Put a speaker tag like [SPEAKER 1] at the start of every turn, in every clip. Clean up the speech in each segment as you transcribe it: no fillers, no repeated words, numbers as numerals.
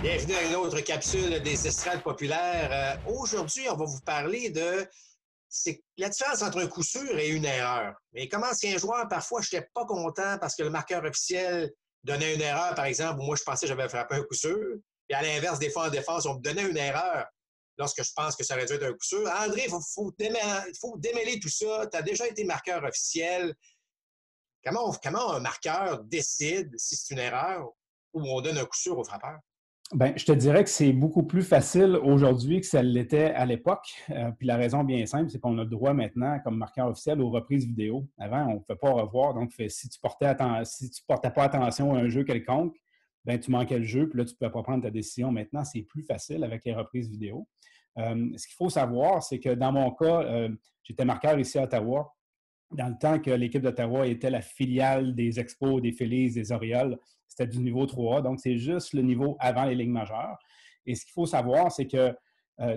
[SPEAKER 1] Bienvenue à une autre capsule des estrades populaires. Aujourd'hui, on va vous parler de c'est la différence entre un coup sûr et une erreur. Mais comme ancien joueur, parfois, je n'étais pas content parce que le marqueur officiel donnait une erreur, par exemple, où moi, je pensais que j'avais frappé un coup sûr. Et à l'inverse, des fois, en défense, on me donnait une erreur lorsque je pense que ça aurait dû être un coup sûr. André, il faut démêler tout ça. Tu as déjà été marqueur officiel. Comment un marqueur décide si c'est une erreur ou on donne un coup sûr au frappeur?
[SPEAKER 2] Ben, je te dirais que c'est beaucoup plus facile aujourd'hui que ça l'était à l'époque. Puis la raison bien simple, c'est qu'on a le droit maintenant, comme marqueur officiel, aux reprises vidéo. Avant, on ne pouvait pas revoir. Donc, si tu portais pas attention à un jeu quelconque, ben, tu manquais le jeu, puis là, tu ne pouvais pas prendre ta décision. Maintenant, c'est plus facile avec les reprises vidéo. Ce qu'il faut savoir, c'est que dans mon cas, j'étais marqueur ici à Ottawa dans le temps que l'équipe d'Ottawa était la filiale des Expos, des Phillies, des Orioles, c'était du niveau 3A. Donc, c'est juste le niveau avant les ligues majeures. Et ce qu'il faut savoir, c'est que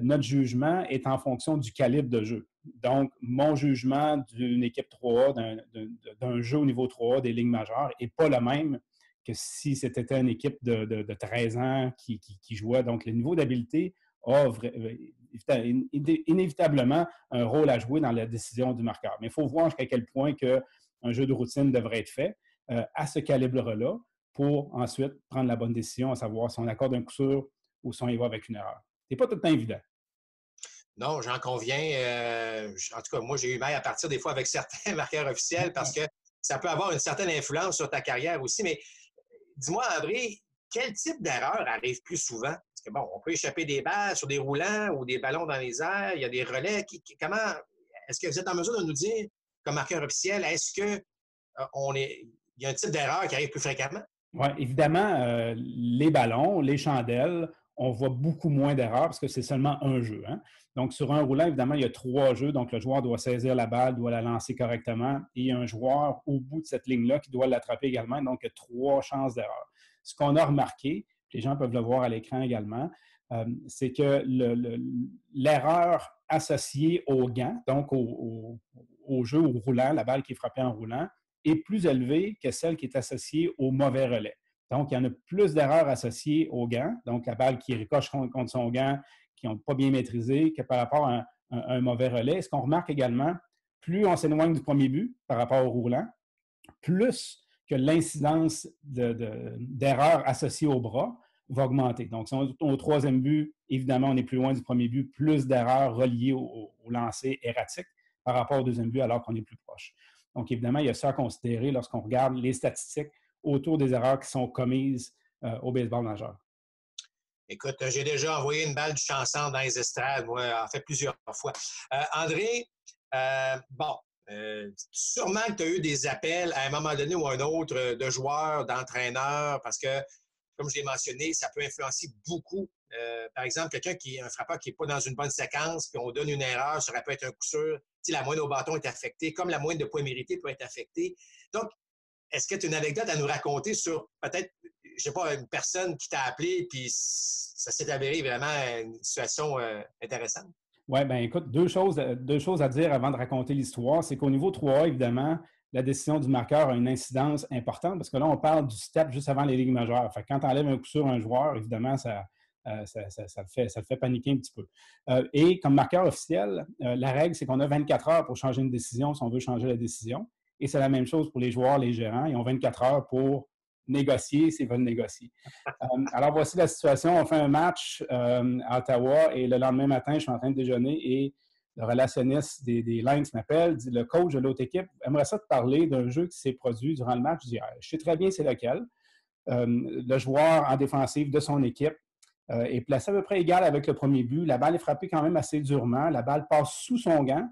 [SPEAKER 2] notre jugement est en fonction du calibre de jeu. Donc, mon jugement d'une équipe 3A, d'un jeu au niveau 3A des ligues majeures, n'est pas le même que si c'était une équipe de 13 ans qui jouait. Donc, le niveau d'habileté a inévitablement un rôle à jouer dans la décision du marqueur. Mais il faut voir jusqu'à quel point que un jeu de routine devrait être fait à ce calibre-là pour ensuite prendre la bonne décision, à savoir si on accorde un coup sûr ou si on y va avec une erreur. C'est pas tout le temps évident.
[SPEAKER 1] Non, j'en conviens. En tout cas, moi, j'ai eu mal à partir des fois avec certains marqueurs officiels parce que ça peut avoir une certaine influence sur ta carrière aussi. Mais dis-moi, André, quel type d'erreur arrive plus souvent? Parce que bon, on peut échapper des balles sur des roulants ou des ballons dans les airs, il y a des relais. Comment est-ce que vous êtes en mesure de nous dire, comme marqueur officiel, est-ce que il y a un type d'erreur qui arrive plus fréquemment?
[SPEAKER 2] Oui, évidemment, les ballons, les chandelles, on voit beaucoup moins d'erreurs parce que c'est seulement un jeu. Hein? Donc, sur un roulant, évidemment, il y a 3 jeux. Donc, le joueur doit saisir la balle, doit la lancer correctement. Et il y a un joueur au bout de cette ligne-là qui doit l'attraper également. Donc, il y a 3 chances d'erreur. Ce qu'on a remarqué, les gens peuvent le voir à l'écran également, c'est que l'erreur associée au gant, donc au jeu, au roulant, la balle qui est frappée en roulant, est plus élevée que celle qui est associée au mauvais relais. Donc, il y en a plus d'erreurs associées au gant, donc la balle qui ricoche contre son gant, qui n'ont pas bien maîtrisé, que par rapport à un mauvais relais. Ce qu'on remarque également, plus on s'éloigne du premier but par rapport au roulant, plus que l'incidence d'erreurs associées au bras va augmenter. Donc, si on est au troisième but, évidemment, on est plus loin du premier but, plus d'erreurs reliées au lancer erratique par rapport au deuxième but alors qu'on est plus proche. Donc, évidemment, il y a ça à considérer lorsqu'on regarde les statistiques autour des erreurs qui sont commises au baseball majeur.
[SPEAKER 1] Écoute, j'ai déjà envoyé une balle du chanson dans les estrades, moi, en fait plusieurs fois. André, bon, sûrement que tu as eu des appels à un moment donné ou à un autre de joueurs, d'entraîneurs, parce que, comme je l'ai mentionné, ça peut influencer beaucoup. Par exemple, un frappeur qui n'est pas dans une bonne séquence, puis on donne une erreur, ça aurait pu être un coup sûr. Si la moindre au bâton est affectée, comme la moindre de points mérités peut être affectée. Donc, est-ce que tu as une anecdote à nous raconter sur peut-être, je sais pas, une personne qui t'a appelé puis ça s'est avéré vraiment une situation intéressante?
[SPEAKER 2] Oui, bien écoute, deux choses à dire avant de raconter l'histoire. C'est qu'au niveau 3A, évidemment, la décision du marqueur a une incidence importante parce que là, on parle du step juste avant les ligues majeures. Fait que quand tu enlèves un coup sur un joueur, évidemment, ça le fait paniquer un petit peu. Et comme marqueur officiel, la règle, c'est qu'on a 24 heures pour changer une décision si on veut changer la décision. Et c'est la même chose pour les joueurs, les gérants. Ils ont 24 heures pour négocier s'ils veulent négocier. Alors, voici la situation. On fait un match à Ottawa et le lendemain matin, je suis en train de déjeuner et le relationniste des Lions m'appelle, dit le coach de l'autre équipe aimerait ça te parler d'un jeu qui s'est produit durant le match. Je dis, ah, je sais très bien c'est lequel. Le joueur en défensive de son équipe est placé à peu près égal avec le premier but. La balle est frappée quand même assez durement. La balle passe sous son gant,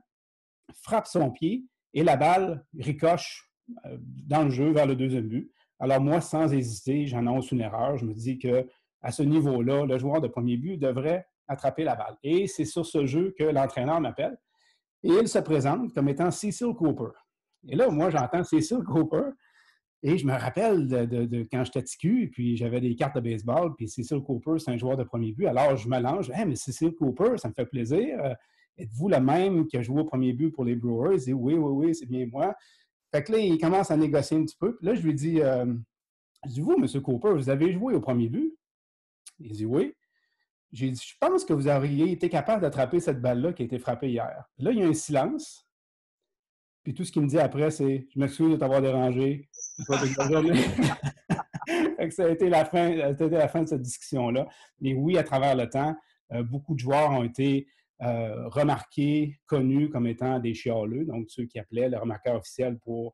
[SPEAKER 2] frappe son pied et la balle ricoche dans le jeu vers le deuxième but. Alors moi, sans hésiter, j'annonce une erreur. Je me dis que à ce niveau-là, le joueur de premier but devrait attraper la balle. Et c'est sur ce jeu que l'entraîneur m'appelle. Et il se présente comme étant Cecil Cooper. Et là, moi, j'entends Cecil Cooper et je me rappelle de quand j'étais TQ, puis j'avais des cartes de baseball, puis Cecil Cooper, c'est un joueur de premier but. Alors, je mélange, hey, mais Cecil Cooper, ça me fait plaisir. Êtes-vous le même qui a joué au premier but pour les Brewers? Il dit, oui, oui, oui, c'est bien moi. Fait que là, il commence à négocier un petit peu. Puis là, je lui dis, vous, M. Cooper, vous avez joué au premier but? Il dit oui. J'ai dit, je pense que vous auriez été capable d'attraper cette balle-là qui a été frappée hier. Puis là, il y a un silence. Puis tout ce qu'il me dit après, c'est je m'excuse de t'avoir dérangé. Ça a été la fin de cette discussion-là. Mais oui, à travers le temps, beaucoup de joueurs ont été remarqués, connus comme étant des chialeux, donc ceux qui appelaient le remarqueur officiel pour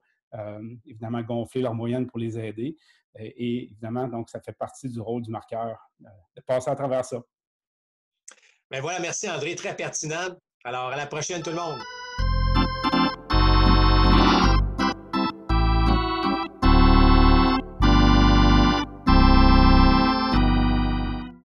[SPEAKER 2] évidemment gonfler leur moyenne pour les aider. Et évidemment, donc, ça fait partie du rôle du marqueur de passer à travers ça.
[SPEAKER 1] Ben voilà, merci André, très pertinent. Alors, à la prochaine tout le monde.